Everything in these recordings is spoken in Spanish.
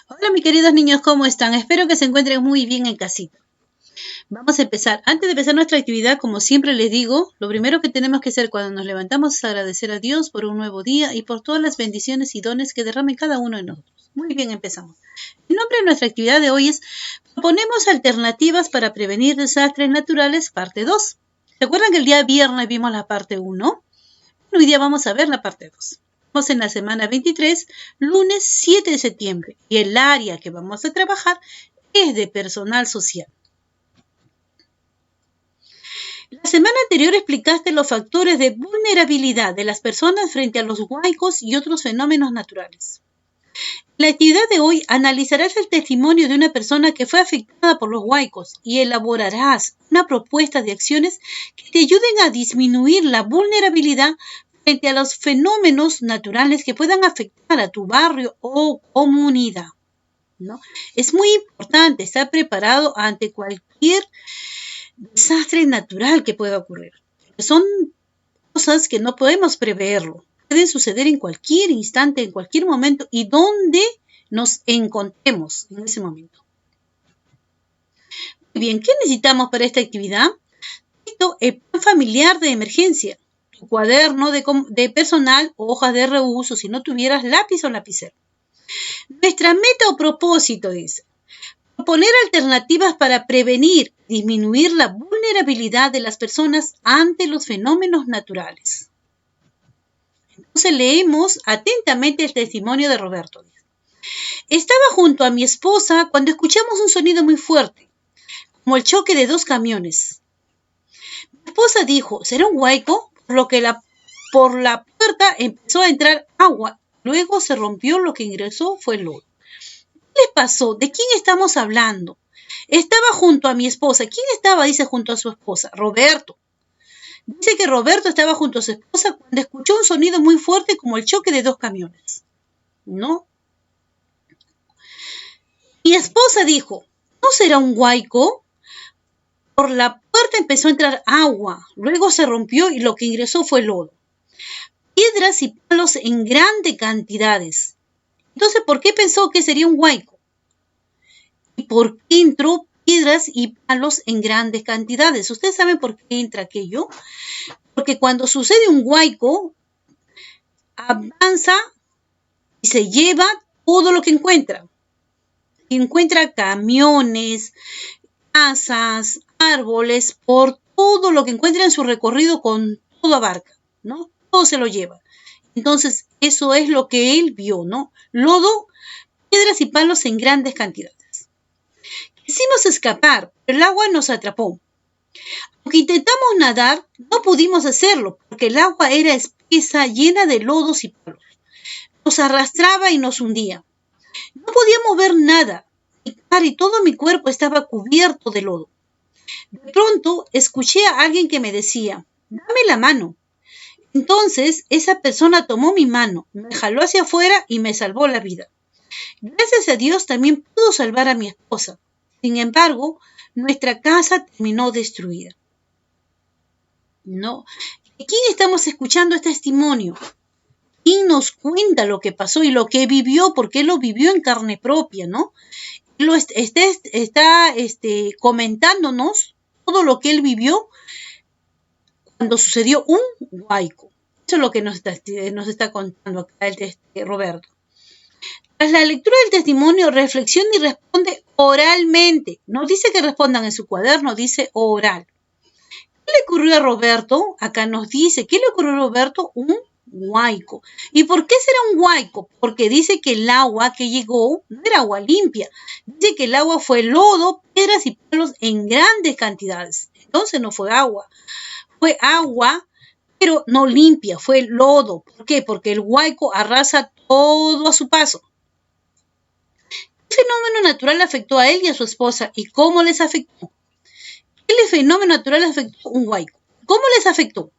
Hola, mis queridos niños, ¿cómo están? Espero que se encuentren muy bien en casita. Vamos a empezar. Antes de empezar nuestra actividad, como siempre les digo, lo primero que tenemos que hacer cuando nos levantamos es agradecer a Dios por un nuevo día y por todas las bendiciones y dones que derrame cada uno de nosotros. Muy bien, empezamos. El nombre de nuestra actividad de hoy es Proponemos alternativas para prevenir desastres naturales, parte 2. ¿Se acuerdan que el día viernes vimos la parte 1? Hoy día vamos a ver la parte 2. Estamos en la semana 23, lunes 7 de septiembre, y el área que vamos a trabajar es de personal social. La semana anterior explicaste los factores de vulnerabilidad de las personas frente a los huaicos y otros fenómenos naturales. En la actividad de hoy analizarás el testimonio de una persona que fue afectada por los huaicos y elaborarás una propuesta de acciones que te ayuden a disminuir la vulnerabilidad frente a los fenómenos naturales que puedan afectar a tu barrio o comunidad, ¿no? Es muy importante estar preparado ante cualquier desastre natural que pueda ocurrir. Son cosas que no podemos preverlo. Pueden suceder en cualquier instante, en cualquier momento y donde nos encontremos en ese momento. Muy bien, ¿qué necesitamos para esta actividad? Esto es plan familiar de emergencia, tu cuaderno de personal o hojas de reuso si no tuvieras lápiz o lapicero. Nuestra meta o propósito dice, proponer alternativas para prevenir, disminuir la vulnerabilidad de las personas ante los fenómenos naturales. Entonces leemos atentamente el testimonio de Roberto. Estaba junto a mi esposa cuando escuchamos un sonido muy fuerte, como el choque de dos camiones. Mi esposa dijo, ¿será un huaico? Por la puerta empezó a entrar agua. Luego se rompió, lo que ingresó fue lodo. ¿Qué les pasó? ¿De quién estamos hablando? Estaba junto a mi esposa. ¿Quién estaba? Dice junto a su esposa. Roberto. Dice que Roberto estaba junto a su esposa cuando escuchó un sonido muy fuerte como el choque de dos camiones. ¿No? Mi esposa dijo, ¿no será un huaico? Por la puerta empezó a entrar agua, luego se rompió y lo que ingresó fue lodo. Piedras y palos en grandes cantidades. Entonces, ¿por qué pensó que sería un huaico? ¿Y por qué entró piedras y palos en grandes cantidades? ¿Ustedes saben por qué entra aquello? Porque cuando sucede un huaico, avanza y se lleva todo lo que encuentra. Encuentra camiones, casas, árboles, por todo lo que encuentra en su recorrido, con todo abarca, ¿no? Todo se lo lleva. Entonces, eso es lo que él vio, ¿no? Lodo, piedras y palos en grandes cantidades. Quisimos escapar, pero el agua nos atrapó. Aunque intentamos nadar, no pudimos hacerlo, porque el agua era espesa, llena de lodos y palos. Nos arrastraba y nos hundía. No podíamos ver nada. Mi cara y todo mi cuerpo estaba cubierto de lodo. De pronto escuché a alguien que me decía, dame la mano. Entonces esa persona tomó mi mano, me jaló hacia afuera y me salvó la vida. Gracias a Dios también pudo salvar a mi esposa. Sin embargo, nuestra casa terminó destruida. No. ¿Quién estamos escuchando este testimonio? ¿Quién nos cuenta lo que pasó y lo que vivió? Porque él lo vivió en carne propia, ¿no? Él está comentándonos todo lo que él vivió cuando sucedió un huaico. Eso es lo que nos está contando acá Roberto. Tras la lectura del testimonio, reflexiona y responde oralmente. No dice que respondan en su cuaderno, dice oral. ¿Qué le ocurrió a Roberto? Acá nos dice, ¿qué le ocurrió a Roberto? Un huaico. ¿Y por qué será un huaico? Porque dice que el agua que llegó no era agua limpia. Dice que el agua fue lodo, piedras y palos en grandes cantidades. Entonces no fue agua. Fue agua, pero no limpia, fue lodo. ¿Por qué? Porque el huaico arrasa todo a su paso. ¿Qué fenómeno natural afectó a él y a su esposa? ¿Y cómo les afectó? ¿Qué fenómeno natural afectó un huaico? ¿Cómo les afectó?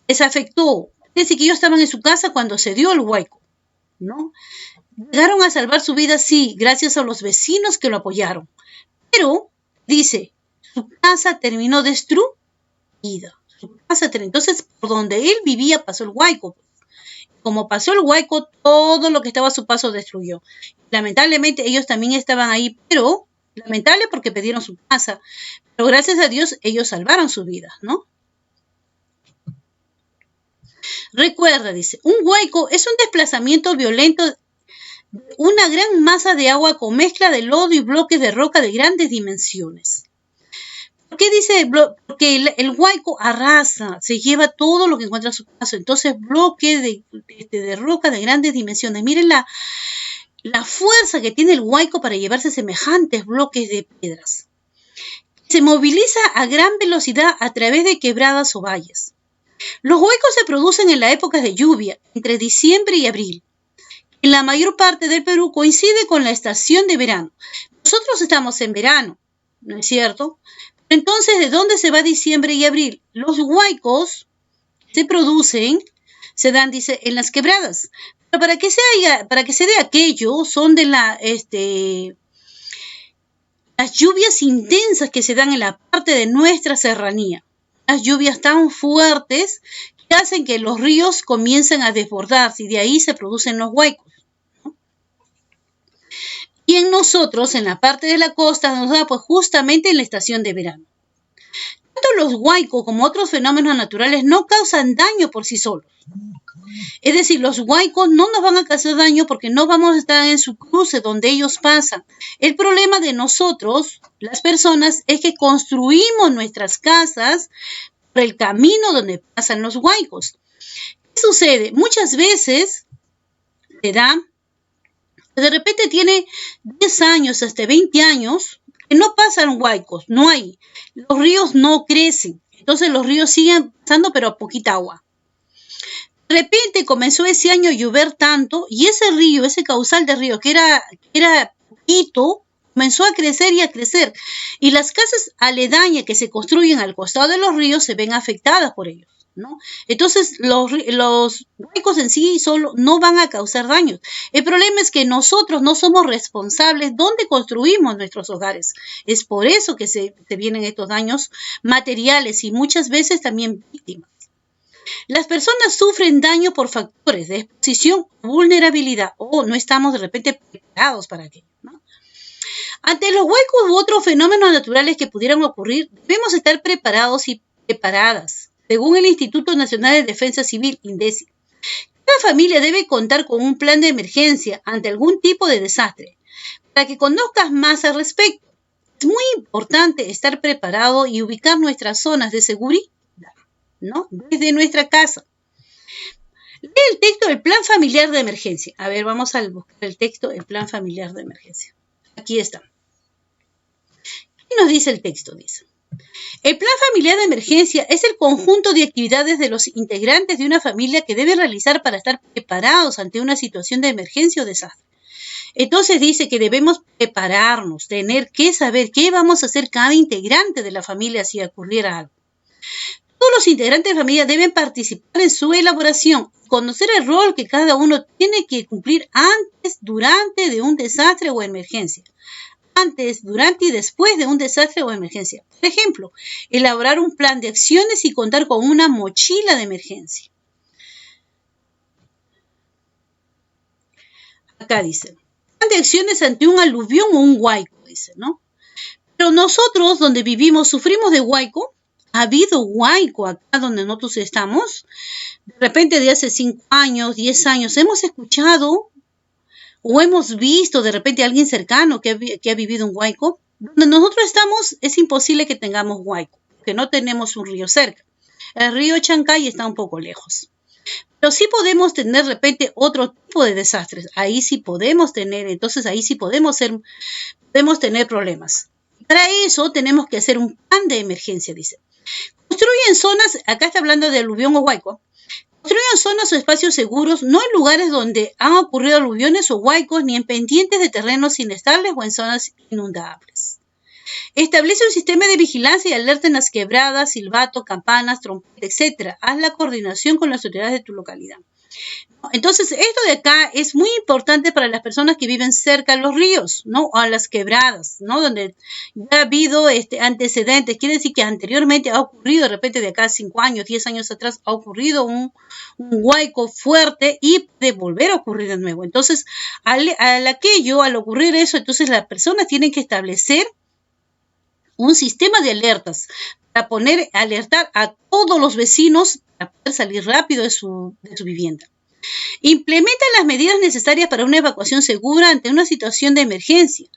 Les afectó. Dice que ellos estaban en su casa cuando se dio el huaico, ¿no? Llegaron a salvar su vida, sí, gracias a los vecinos que lo apoyaron. Pero, dice, su casa terminó destruida. Entonces, por donde él vivía pasó el huaico. Como pasó el Huayco, todo lo que estaba a su paso destruyó. Lamentablemente ellos también estaban ahí, pero lamentable porque perdieron su casa. Pero gracias a Dios ellos salvaron su vida, ¿no? Recuerda, dice, un huaico es un desplazamiento violento de una gran masa de agua con mezcla de lodo y bloques de roca de grandes dimensiones. ¿Por qué dice? Porque el huaico arrasa, se lleva todo lo que encuentra a su paso. Entonces, bloques de roca de grandes dimensiones. Miren la fuerza que tiene el huaico para llevarse semejantes bloques de piedras. Se moviliza a gran velocidad a través de quebradas o valles. Los huaicos se producen en la época de lluvia, entre diciembre y abril. En la mayor parte del Perú coincide con la estación de verano. Nosotros estamos en verano, ¿no es cierto? Entonces, ¿de dónde se va diciembre y abril? Los huaicos se producen, se dan, dice, en las quebradas. Pero para que se dé aquello, son de las lluvias intensas que se dan en la parte de nuestra serranía. Las lluvias tan fuertes que hacen que los ríos comiencen a desbordarse y de ahí se producen los huaicos, ¿no? Y en nosotros, en la parte de la costa, nos da pues justamente en la estación de verano. Tanto los huaicos como otros fenómenos naturales no causan daño por sí solos. Es decir, los huaicos no nos van a causar daño porque no vamos a estar en su cruce donde ellos pasan. El problema de nosotros, las personas, es que construimos nuestras casas por el camino donde pasan los huaicos. ¿Qué sucede? Muchas veces se da, de repente tiene 10 años hasta 20 años, que no pasan huaicos, no hay. Los ríos no crecen, entonces los ríos siguen pasando pero a poquita agua. De repente comenzó ese año a llover tanto y ese río, ese caudal de río que era poquito, comenzó a crecer y a crecer. Y las casas aledañas que se construyen al costado de los ríos se ven afectadas por ellos, ¿no? Entonces los huaicos en sí solo no van a causar daños. El problema es que nosotros no somos responsables donde construimos nuestros hogares. Es por eso que se vienen estos daños materiales y muchas veces también víctimas. Las personas sufren daño por factores de exposición, vulnerabilidad o no estamos de repente preparados para aquello, ¿no? Ante los huecos u otros fenómenos naturales que pudieran ocurrir, debemos estar preparados y preparadas, según el Instituto Nacional de Defensa Civil, INDECI. Cada familia debe contar con un plan de emergencia ante algún tipo de desastre. Para que conozcas más al respecto, es muy importante estar preparado y ubicar nuestras zonas de seguridad, ¿no? Desde nuestra casa. Lee el texto del Plan Familiar de Emergencia. A ver, vamos a buscar el texto del Plan Familiar de Emergencia. Aquí está. ¿Qué nos dice el texto? Dice: el Plan Familiar de Emergencia es el conjunto de actividades de los integrantes de una familia que deben realizar para estar preparados ante una situación de emergencia o desastre. Entonces dice que debemos prepararnos, tener que saber qué vamos a hacer cada integrante de la familia si ocurriera algo. Todos los integrantes de familia deben participar en su elaboración, conocer el rol que cada uno tiene que cumplir antes, durante de un desastre o emergencia. Antes, durante y después de un desastre o emergencia. Por ejemplo, elaborar un plan de acciones y contar con una mochila de emergencia. Acá dice, plan de acciones ante un aluvión o un huaico, dice, ¿no? Pero nosotros, donde vivimos, sufrimos de huaico. Ha habido huaico acá donde nosotros estamos. De repente de hace 5 años, 10 años, hemos escuchado o hemos visto de repente a alguien cercano que ha vivido un huaico. Donde nosotros estamos es imposible que tengamos huaico, porque no tenemos un río cerca. El río Chancay está un poco lejos. Pero sí podemos tener de repente otro tipo de desastres. Ahí sí podemos tener, entonces ahí sí podemos tener problemas. Para eso tenemos que hacer un plan de emergencia, dice. Construyen zonas, acá está hablando de aluvión o huaico, construyen zonas o espacios seguros, no en lugares donde han ocurrido aluviones o huaicos, ni en pendientes de terrenos inestables o en zonas inundables. Establece un sistema de vigilancia y alerta en las quebradas, silbato, campanas, trompeta, etc. Haz la coordinación con las autoridades de tu localidad. Entonces, esto de acá es muy importante para las personas que viven cerca de los ríos, ¿no? O a las quebradas, ¿no? Donde ya ha habido antecedentes. Quiere decir que anteriormente ha ocurrido, de repente de acá 5 años, 10 años atrás, ha ocurrido un huaico fuerte y de volver a ocurrir de nuevo. Entonces, al ocurrir eso, entonces las personas tienen que establecer un sistema de alertas para alertar a todos los vecinos para poder salir rápido de su vivienda. Implementa las medidas necesarias para una evacuación segura ante una situación de emergencia.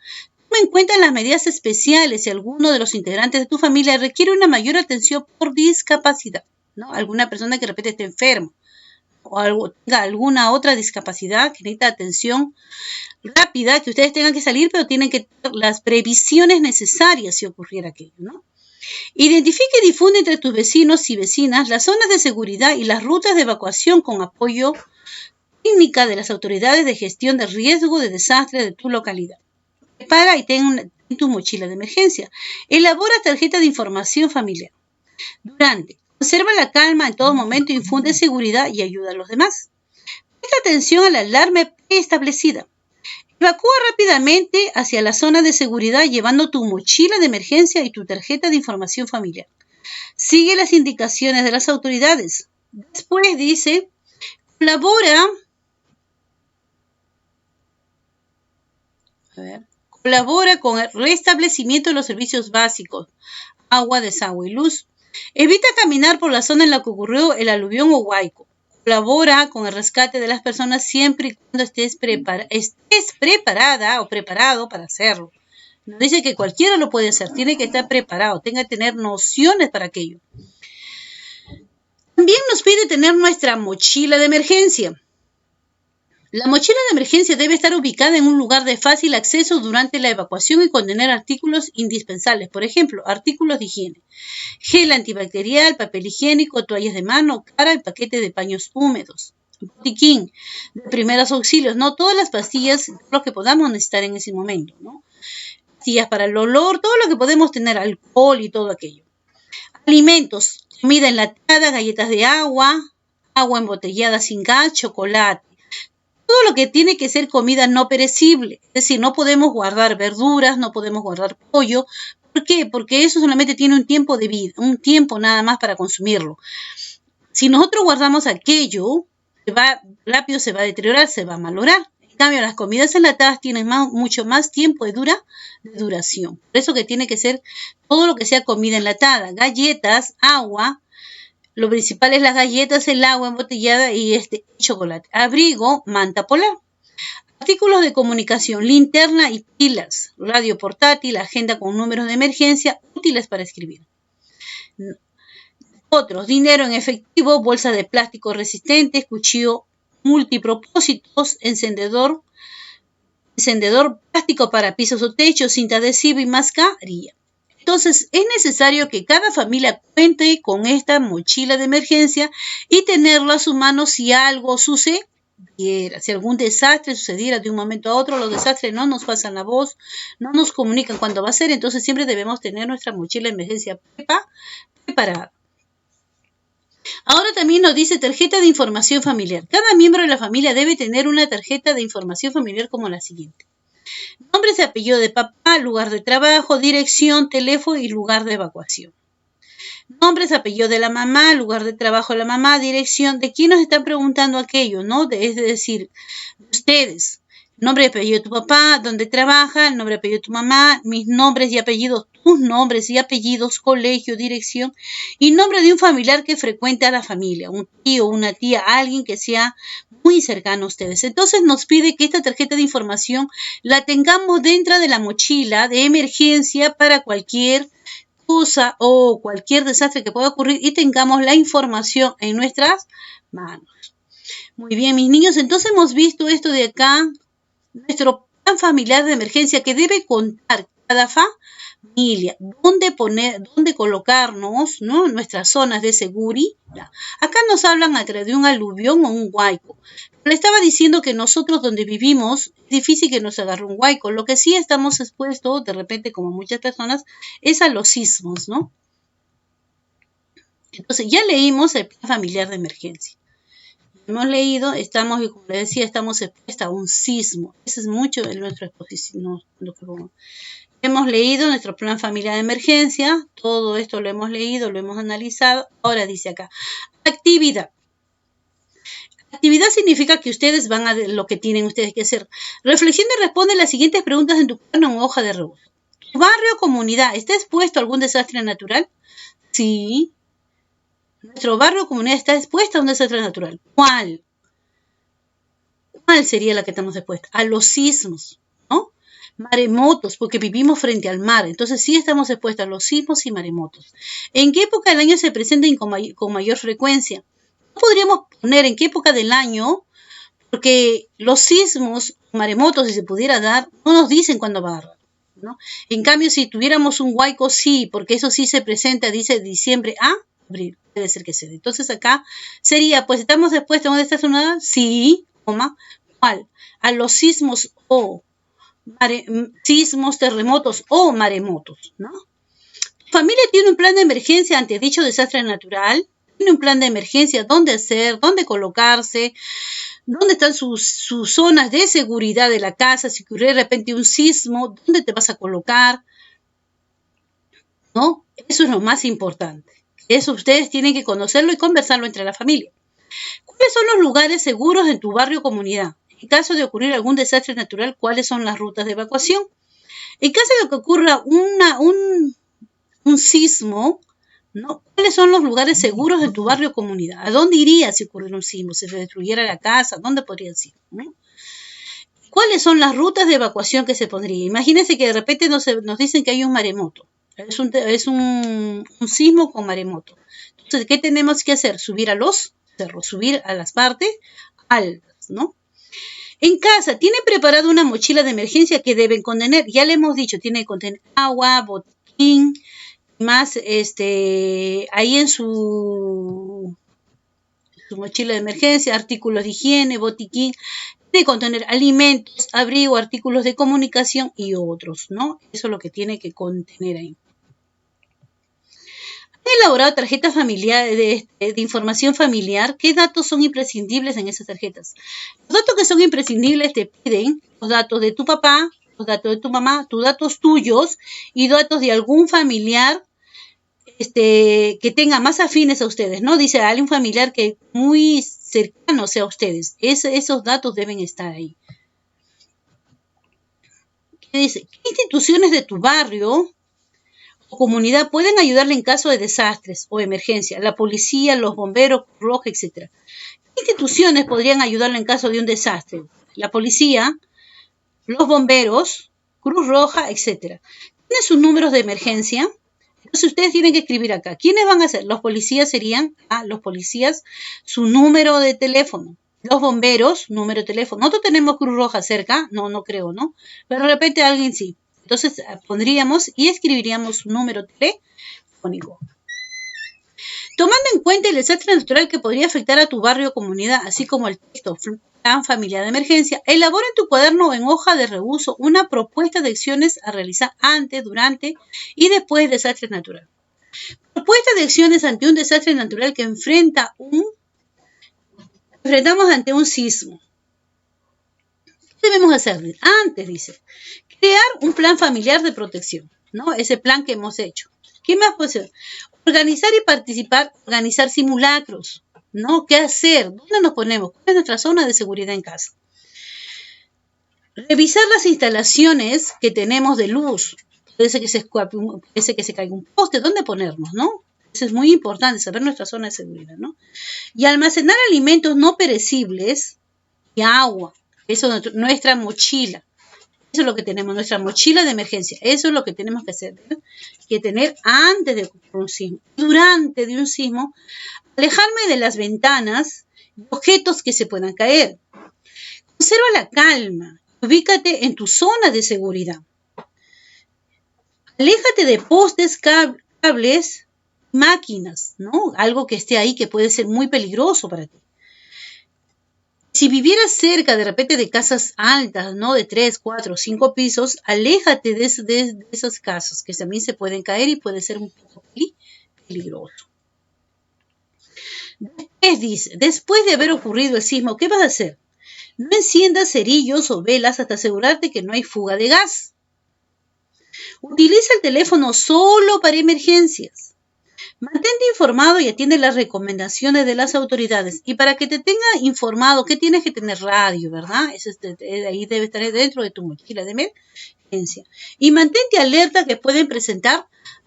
Toma en cuenta las medidas especiales si alguno de los integrantes de tu familia requiere una mayor atención por discapacidad, ¿no? Alguna persona que de repente esté enferma o tenga alguna otra discapacidad que necesita atención rápida, que ustedes tengan que salir, pero tienen que tener las previsiones necesarias si ocurriera aquello, ¿no? Identifica y difunde entre tus vecinos y vecinas las zonas de seguridad y las rutas de evacuación con apoyo técnica de las autoridades de gestión de riesgo de desastre de tu localidad. Prepara y ten tu mochila de emergencia. Elabora tarjeta de información familiar. Conserva la calma en todo momento, infunde seguridad y ayuda a los demás. Presta atención a la alarma preestablecida. Evacúa rápidamente hacia la zona de seguridad llevando tu mochila de emergencia y tu tarjeta de información familiar. Sigue las indicaciones de las autoridades. Después dice, colabora con el restablecimiento de los servicios básicos, agua, desagüe y luz. Evita caminar por la zona en la que ocurrió el aluvión o huaico. Colabora con el rescate de las personas siempre y cuando estés preparada o preparado para hacerlo. No dice que cualquiera lo puede hacer, tiene que estar preparado, tenga que tener nociones para aquello. También nos pide tener nuestra mochila de emergencia. La mochila de emergencia debe estar ubicada en un lugar de fácil acceso durante la evacuación y contener artículos indispensables, por ejemplo, artículos de higiene, gel antibacterial, papel higiénico, toallas de mano, cara y paquete de paños húmedos, botiquín de primeros auxilios, no todas las pastillas, lo que podamos necesitar en ese momento, ¿no? Pastillas para el olor, todo lo que podemos tener, alcohol y todo aquello. Alimentos, comida enlatada, galletas de agua, agua embotellada sin gas, chocolate. Todo lo que tiene que ser comida no perecible, es decir, no podemos guardar verduras, no podemos guardar pollo. ¿Por qué? Porque eso solamente tiene un tiempo de vida, un tiempo nada más para consumirlo. Si nosotros guardamos aquello, rápido se va a deteriorar, se va a malograr. En cambio, las comidas enlatadas tienen mucho más tiempo de duración. Por eso que tiene que ser todo lo que sea comida enlatada, galletas, agua. Lo principal es las galletas, el agua embotellada y chocolate. Abrigo, manta polar. Artículos de comunicación, linterna y pilas, radio portátil, agenda con números de emergencia, útiles para escribir. Otros, dinero en efectivo, bolsa de plástico resistente, cuchillo multipropósitos, encendedor plástico para pisos o techos, cinta adhesiva y mascarilla. Entonces, es necesario que cada familia cuente con esta mochila de emergencia y tenerla a su mano si algo sucediera. Si algún desastre sucediera de un momento a otro, los desastres no nos pasan la voz, no nos comunican cuándo va a ser, entonces siempre debemos tener nuestra mochila de emergencia preparada. Ahora también nos dice tarjeta de información familiar. Cada miembro de la familia debe tener una tarjeta de información familiar como la siguiente. Nombre y apellido de papá, lugar de trabajo, dirección, teléfono y lugar de evacuación. Nombres, apellido de la mamá, lugar de trabajo de la mamá, dirección. ¿De quién nos están preguntando aquello, no? Es decir, de ustedes. Nombre y apellido de tu papá, dónde trabaja, el nombre y apellido de tu mamá, mis nombres y apellidos, tus nombres y apellidos, colegio, dirección y nombre de un familiar que frecuenta a la familia, un tío, una tía, alguien que sea muy cercano a ustedes. Entonces nos pide que esta tarjeta de información la tengamos dentro de la mochila de emergencia para cualquier cosa o cualquier desastre que pueda ocurrir y tengamos la información en nuestras manos. Muy bien, mis niños, entonces hemos visto esto de acá, nuestro plan familiar de emergencia que debe contar cada familia, dónde colocarnos, ¿no? Nuestras zonas de seguridad. Acá nos hablan a través de un aluvión o un huaico. Le estaba diciendo que nosotros donde vivimos es difícil que nos agarre un huaico. Lo que sí estamos expuestos, de repente, como muchas personas, es a los sismos, ¿no? Entonces, ya leímos el plan familiar de emergencia. hemos leído, estamos, y como les decía, estamos expuestos a un sismo. Ese es mucho de nuestra exposición. Hemos leído nuestro plan familiar de emergencia, todo esto lo hemos leído, lo hemos analizado. Ahora dice acá, actividad. Actividad significa que ustedes van a lo que tienen ustedes que hacer. Reflexiona y responde las siguientes preguntas en tu cuaderno o hoja de rebozo. ¿Tu barrio o comunidad está expuesto a algún desastre natural? Sí. Nuestro barrio o comunidad está expuesta a un desastre natural. ¿Cuál? ¿Cuál sería la que estamos expuestos? A los sismos, ¿no? Maremotos, porque vivimos frente al mar. Entonces sí estamos expuestos a los sismos y maremotos. ¿En qué época del año se presentan con mayor frecuencia? No podríamos poner en qué época del año, porque los sismos, maremotos, si se pudiera dar, no nos dicen cuándo va a dar, ¿no? En cambio, si tuviéramos un huaico, sí, porque eso sí se presenta, dice diciembre a abril, debe ser que se dé. Entonces acá sería, pues, ¿estamos expuestos a una estacionada? Sí, coma, ¿cuál? A los sismos o sismos, terremotos o maremotos, ¿no? ¿Tu familia tiene un plan de emergencia ante dicho desastre natural? ¿Tiene un plan de emergencia? ¿Dónde hacer? ¿Dónde colocarse? ¿Dónde están sus zonas de seguridad de la casa? Si ocurre de repente un sismo, ¿dónde te vas a colocar? ¿No? Eso es lo más importante. Eso ustedes tienen que conocerlo y conversarlo entre la familia. ¿Cuáles son los lugares seguros en tu barrio o comunidad? En caso de ocurrir algún desastre natural, ¿cuáles son las rutas de evacuación? En caso de que ocurra un sismo, ¿no? ¿Cuáles son los lugares seguros en tu barrio o comunidad? ¿A dónde irías si ocurriera un sismo? Si se destruyera la casa, ¿dónde podrías ir? ¿No? ¿Cuáles son las rutas de evacuación que se pondría? Imagínense que de repente nos dicen que hay un maremoto. Es un sismo con maremoto. Entonces, ¿qué tenemos que hacer? Subir a los cerros, subir a las partes altas, ¿no? En casa, ¿tienen preparado una mochila de emergencia que deben contener? Ya le hemos dicho, tiene que contener agua, botiquín, más ahí en su mochila de emergencia, artículos de higiene, botiquín, de contener alimentos, abrigo, artículos de comunicación y otros, ¿no? Eso es lo que tiene que contener ahí. ¿Han elaborado tarjetas familiares de información familiar? ¿Qué datos son imprescindibles en esas tarjetas? Los datos que son imprescindibles te piden los datos de tu papá, los datos de tu mamá, tus datos tuyos y datos de algún familiar que tenga más afines a ustedes, ¿no? Dice alguien familiar que muy cercano sea a ustedes. Esos datos deben estar ahí. ¿Qué dice? ¿Qué instituciones de tu barrio o comunidad pueden ayudarle en caso de desastres o emergencia? La policía, los bomberos, Cruz Roja, etc. ¿Qué instituciones podrían ayudarle en caso de un desastre? La policía, los bomberos, Cruz Roja, etc. ¿Tienen sus números de emergencia? Entonces ustedes tienen que escribir acá. ¿Quiénes van a ser? Los policías serían, los policías, su número de teléfono. Los bomberos, número de teléfono. Nosotros tenemos Cruz Roja cerca, no creo, ¿no? Pero de repente alguien sí. Entonces pondríamos y escribiríamos su número telefónico. Tomando en cuenta el desastre natural que podría afectar a tu barrio o comunidad, así como el texto plan familiar de emergencia, elabora en tu cuaderno o en hoja de reuso una propuesta de acciones a realizar antes, durante y después del desastre natural. Propuesta de acciones ante un desastre natural que enfrentamos ante un sismo. ¿Qué debemos hacer? Antes, dice, crear un plan familiar de protección, ¿no? Ese plan que hemos hecho. ¿Qué más puede ser? Organizar y participar, organizar simulacros, ¿no? ¿Qué hacer? ¿Dónde nos ponemos? ¿Cuál es nuestra zona de seguridad en casa? Revisar las instalaciones que tenemos de luz. Puede ser que se caiga un poste, ¿dónde ponernos, no? Eso es muy importante, saber nuestra zona de seguridad, ¿no? Y almacenar alimentos no perecibles y agua. Eso es nuestra mochila. Eso es lo que tenemos, nuestra mochila de emergencia. Eso es lo que tenemos que hacer, ¿no? Que tener antes de ocurrir un sismo. Durante de un sismo, alejarme de las ventanas y objetos que se puedan caer. Conserva la calma. Ubícate en tu zona de seguridad. Aléjate de postes, cables, máquinas, ¿no? Algo que esté ahí que puede ser muy peligroso para ti. Si vivieras cerca de repente de casas altas, ¿no? De 3, 4, 5 pisos, aléjate de esas casas que también se pueden caer y puede ser un poco peligroso. Después dice, después de haber ocurrido el sismo, ¿qué vas a hacer? No enciendas cerillos o velas hasta asegurarte que no hay fuga de gas. Utiliza el teléfono solo para emergencias. Mantente informado y atiende las recomendaciones de las autoridades. Y para que te tenga informado, ¿qué tienes que tener? Radio, ¿verdad? Ahí debe estar dentro de tu mochila de emergencia. Y mantente alerta que pueden presentar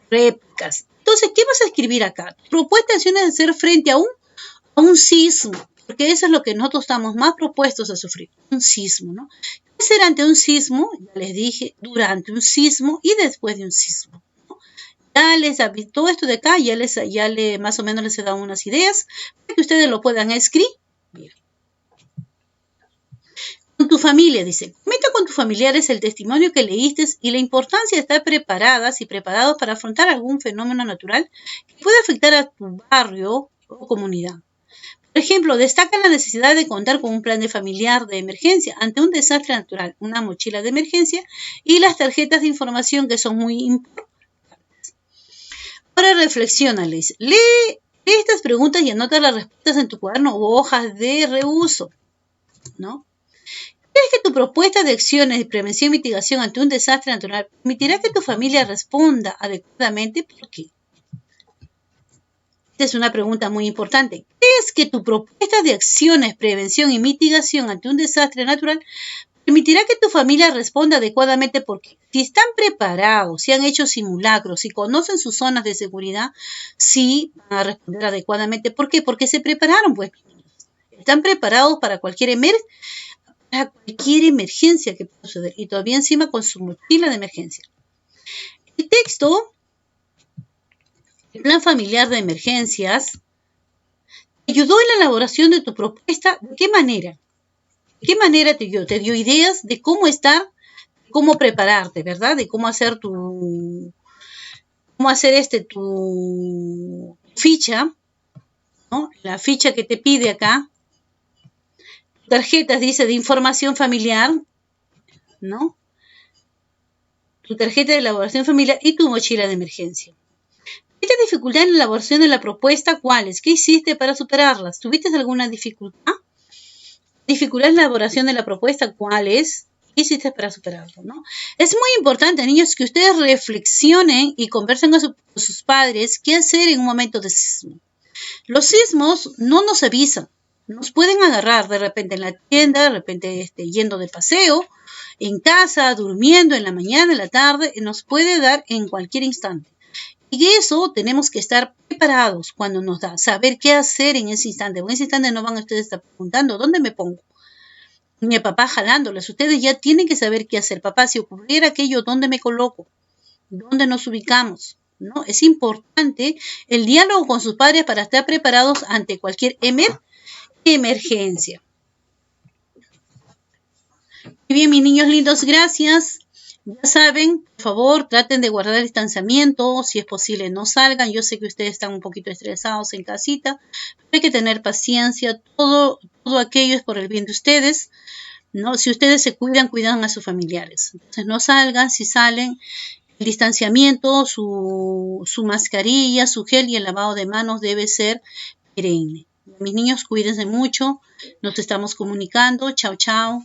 réplicas. Entonces, ¿qué vas a escribir acá? Propuesta de acciones de hacer frente a un sismo, porque eso es lo que nosotros estamos más propuestos a sufrir, un sismo, ¿no? ¿Qué será ante un sismo? Ya les dije, durante un sismo y después de un sismo. Todo esto de acá ya más o menos les he dado unas ideas para que ustedes lo puedan escribir. Con tu familia, dice, comenta con tus familiares el testimonio que leíste y la importancia de estar preparadas y preparados para afrontar algún fenómeno natural que pueda afectar a tu barrio o comunidad. Por ejemplo, destaca la necesidad de contar con un plan de familiar de emergencia ante un desastre natural, una mochila de emergencia y las tarjetas de información que son muy importantes. Ahora reflexiónales. Lee estas preguntas y anota las respuestas en tu cuaderno o hojas de reuso, ¿no? ¿Crees que tu propuesta de acciones de prevención y mitigación ante un desastre natural permitirá que tu familia responda adecuadamente? ¿Por qué? Esta es una pregunta muy importante. ¿Crees que tu propuesta de acciones, prevención y mitigación ante un desastre natural permitirá que tu familia responda adecuadamente? Porque si están preparados, si han hecho simulacros, si conocen sus zonas de seguridad, sí van a responder adecuadamente. ¿Por qué? Porque se prepararon, pues. Están preparados para cualquier emergencia que pueda suceder. Y todavía encima con su mochila de emergencia. El texto, el plan familiar de emergencias, te ayudó en la elaboración de tu propuesta. ¿De qué manera? ¿De qué manera te dio? Te dio ideas de cómo estar, cómo prepararte, ¿verdad? De cómo hacer tu ficha, ¿no? La ficha que te pide acá. Tarjetas, dice, de información familiar, ¿no? Tu tarjeta de elaboración familiar y tu mochila de emergencia. ¿Tuviste dificultad en la elaboración de la propuesta? ¿Cuáles? ¿Qué hiciste para superarlas? ¿Tuviste alguna dificultad? ¿Dificultad en la elaboración de la propuesta? ¿Cuáles? ¿Qué hiciste para superarlo? ¿No? Es muy importante, niños, que ustedes reflexionen y conversen con sus padres qué hacer en un momento de sismo. Los sismos no nos avisan. Nos pueden agarrar de repente en la tienda, de repente yendo de paseo, en casa, durmiendo en la mañana, en la tarde, nos puede dar en cualquier instante. Y eso tenemos que estar preparados cuando nos da, saber qué hacer en ese instante. En ese instante no van a ustedes estar preguntando, ¿dónde me pongo? Mi papá jalándoles. Ustedes ya tienen que saber qué hacer. Papá, si ocurriera aquello, ¿dónde me coloco? ¿Dónde nos ubicamos? ¿No? Es importante el diálogo con sus padres para estar preparados ante cualquier emergencia. Muy bien, mis niños lindos, gracias. Ya saben, por favor, traten de guardar el distanciamiento. Si es posible, no salgan. Yo sé que ustedes están un poquito estresados en casita. Pero hay que tener paciencia. Todo aquello es por el bien de ustedes, ¿no? Si ustedes se cuidan, cuidan a sus familiares. Entonces, no salgan. Si salen, el distanciamiento, su mascarilla, su gel y el lavado de manos debe ser perenne. Mis niños, cuídense mucho. Nos estamos comunicando. Chao, chao.